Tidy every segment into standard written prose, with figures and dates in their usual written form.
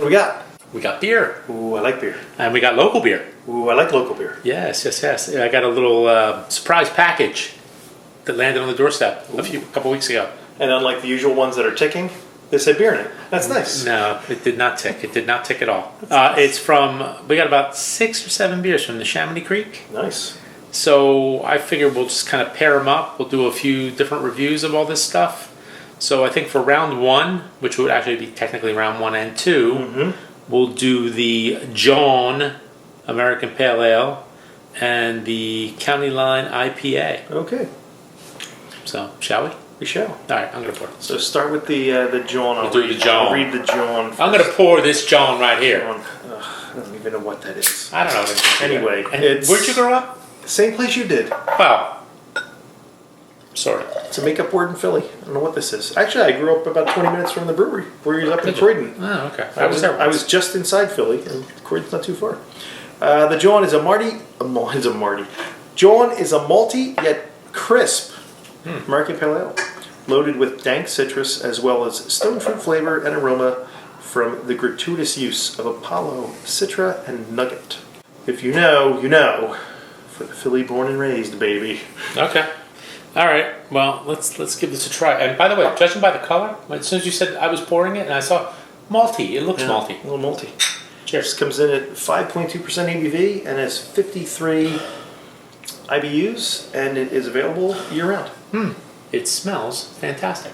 we got? We got beer. Ooh, I like beer. And we got local beer. Ooh, I like local beer. Yes. I got a little surprise package that landed on the doorstep a couple weeks ago. And unlike the usual ones that are ticking, they said beer in it. That's nice. No, it did not tick. It did not tick at all. Nice. It's from, we got about 6 or 7 beers from Neshaminy Creek. Nice. So I figured we'll just kind of pair them up. We'll do a few different reviews of all this stuff. So I think for round 1, which would actually be technically round 1 and 2, we'll do the JAWN American Pale Ale and the Line IPA. Okay. So, shall we? We shall. All right, I'm going to pour it. So start with the JAWN. We'll do the JAWN. I'll read the JAWN first. I'm going to pour this JAWN right here. I don't even know what that is. I don't know. Anyway, where'd you grow up? Same place you did. Wow. Sorry. It's a make-up word in Philly. I don't know what this is. Actually, I grew up about 20 minutes from the brewery. Brewery's up in Croydon. Oh, okay. I was just inside Philly, and Croydon's not too far. The JAWN is a JAWN is a malty yet crisp American Pale Ale, loaded with dank citrus as well as stone fruit flavor and aroma from the gratuitous use of Apollo, Citra, and Nugget. If you know, you know. For the Philly born and raised, baby. Okay. All right. Well, let's give this a try. And by the way, judging by the color, as soon as you said I was pouring it and I saw malty, it looks malty. A little malty. Cheers. This comes in at 5.2% ABV and has 53 IBUs, and it is available year-round. It smells fantastic.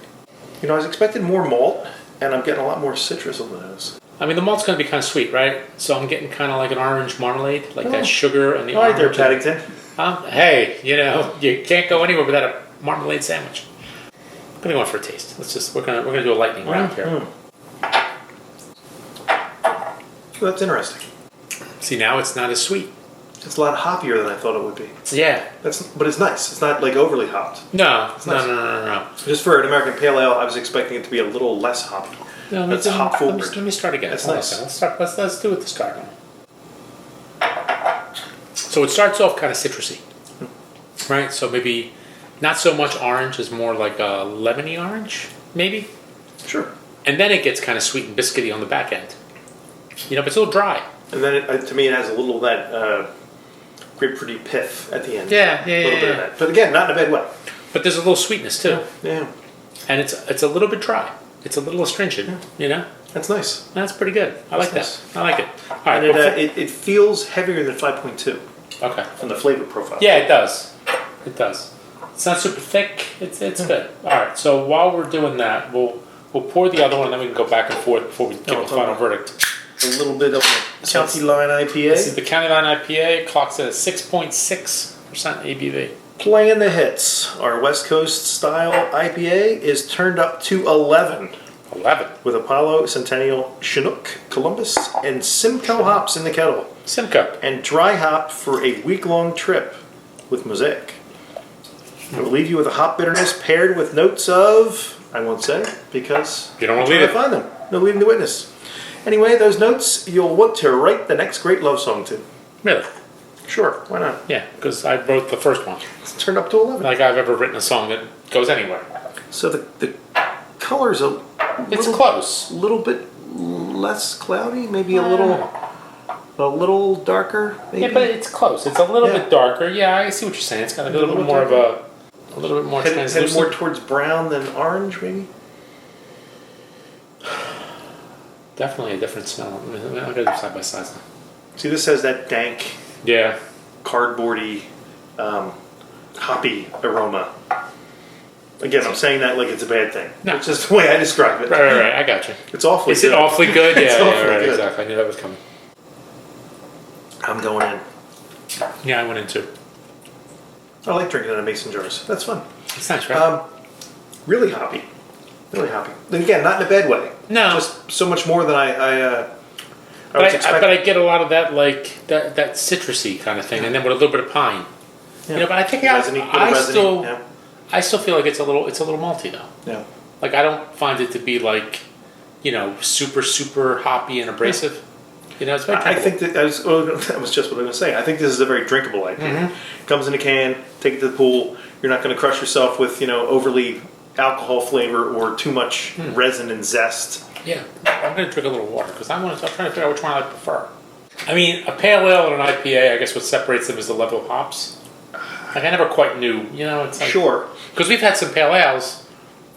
You know, I was expecting more malt, and I'm getting a lot more citrus on the nose. I mean, the malt's going to be kind of sweet, right? So I'm getting kind of like an orange marmalade, like that sugar and the orange. All right there, Paddington. Hey, you know, you can't go anywhere without a marmalade sandwich. I'm going to go in for a taste. We're going to do a lightning round here. Well, that's interesting. See, now it's not as sweet. It's a lot hoppier than I thought it would be. Yeah. But it's nice. It's not like overly hopped. No, it's nice. No. Just for an American Pale Ale, I was expecting it to be a little less hoppy. No, that's hop forward. Let me start again. That's nice. Let's do it to start. So it starts off kind of citrusy, right? So maybe not so much orange as more like a lemony orange, maybe. Sure. And then it gets kind of sweet and biscuity on the back end. You know, but it's a little dry. And then to me, it has a little of that grapefruity pith at the end. Yeah. A little bit of that. But again, not in a bad way. But there's a little sweetness too. Yeah. And it's a little bit dry. It's a little astringent, you know? That's nice. That's pretty good. I like that. I like it. All right. And it feels heavier than 5.2. Okay. From the flavor profile. Yeah, it does. It does. It's not super thick. It's good. All right. So while we're doing that, we'll pour the other one, and then we can go back and forth before we give a final verdict. A little bit of the Line IPA. This is the Line IPA. Clocks at 6.6% ABV. Playing the hits. Our West Coast-style IPA is turned up to 11. 11. With Apollo, Centennial, Chinook, Columbus, and Simcoe hops in the kettle. Simcoe. And dry hopped for a week-long trip with Mosaic. It will leave you with a hop bitterness paired with notes of, I won't say, because you don't want to leave it. Find them. No leaving the witness. Anyway, those notes you'll want to write the next great love song to. Really? Sure, why not? Yeah, because I wrote the first one. It's turned up to 11. Like I've ever written a song that goes anywhere. So the color's it's close. A little bit less cloudy, maybe a little darker. Maybe? Yeah, but it's close. It's a little bit darker. Yeah, I see what you're saying. It's got a little bit more of a little bit more translucent. More towards brown than orange, maybe. Definitely a different smell. I'll go side by side. See, this has that dank, cardboardy, hoppy aroma. Again, I'm saying that like it's a bad thing. No. It's just the way I describe it. Right. I got you. It's awfully good. Is it awfully good? It's awfully right, good. Exactly. I knew that was coming. I'm going in. Yeah, I went in too. I like drinking out of mason jars. That's fun. It's nice, right? Really hoppy. Really hoppy. And again, not in a bad way. No. Just so much more than I was expecting. But I get a lot of that, like, that citrusy kind of thing, and then with a little bit of pine. Yeah. You know, but I think I still feel like it's a little malty though. Yeah. Like I don't find it to be like, you know, super hoppy and abrasive. Yeah. You know, it's very drinkable. I think that that was just what I was going to say. I think this is a very drinkable IPA. Comes in a can, take it to the pool. You're not going to crush yourself with, you know, overly alcohol flavor or too much resin and zest. Yeah, I'm going to drink a little water because I'm trying to figure out which one I prefer. I mean, a pale ale and an IPA, I guess what separates them is the level of hops. Like, I never quite knew, you know, it's like... Sure. Because we've had some pale ales,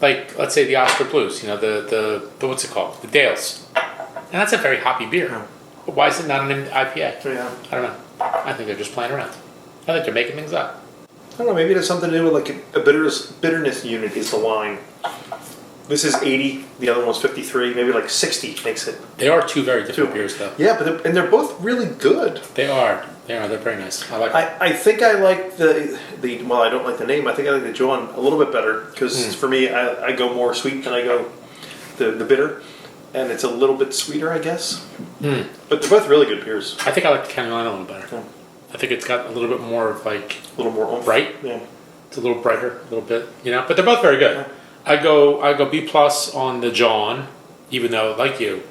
like, let's say the Oscar Blues, you know, the what's it called? The Dales. And that's a very hoppy beer. Yeah. But why is it not an IPA? Yeah. I don't know. I think they're just playing around. I think they're making things up. I don't know, maybe it has something to do with like a bitterness unit is the wine. This is 80, the other one's 53, maybe like 60 makes it. They are two very different beers, though. Yeah, but they're both really good. They are. They're very nice. I like them. I think I like the well, I don't like the name. I think I like the JAWN a little bit better because for me, I go more sweet than I go the bitter, and it's a little bit sweeter, I guess. But they're both really good beers. I think I like the Carolina a little better. Yeah. I think it's got a little bit more of like... A little more oomph. Bright. Yeah. It's a little brighter, a little bit, you know. But they're both very good. Yeah. I go B+ on the JAWN, even though, like you,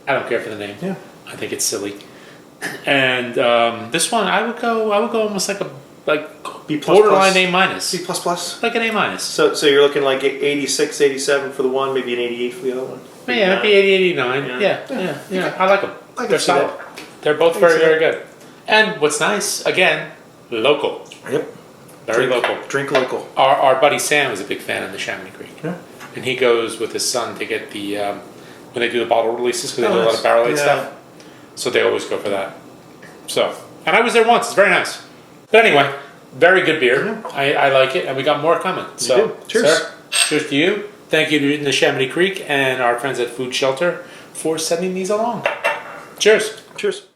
I don't care for the name. Yeah. I think it's silly. And this one, I would go almost like a B++. borderline A-. B++. Like an A-. So you're looking like 86, 87 for the one, maybe an 88 for the other one. Yeah, maybe 80, 89. Yeah. I like them. They're solid. They're both very good. And what's nice, again, local. Yep. Very local. Drink local. Our buddy Sam is a big fan of Neshaminy Creek. Yeah. And he goes with his son to get the, when they do the bottle releases, because they do a lot of barrel-aged stuff. So they always go for that. So, and I was there once. It's very nice. But anyway, very good beer. I like it, and we got more coming. So, cheers. Sir, cheers to you. Thank you to Neshaminy Creek and our friends at Food Shelter for sending these along. Cheers. Cheers.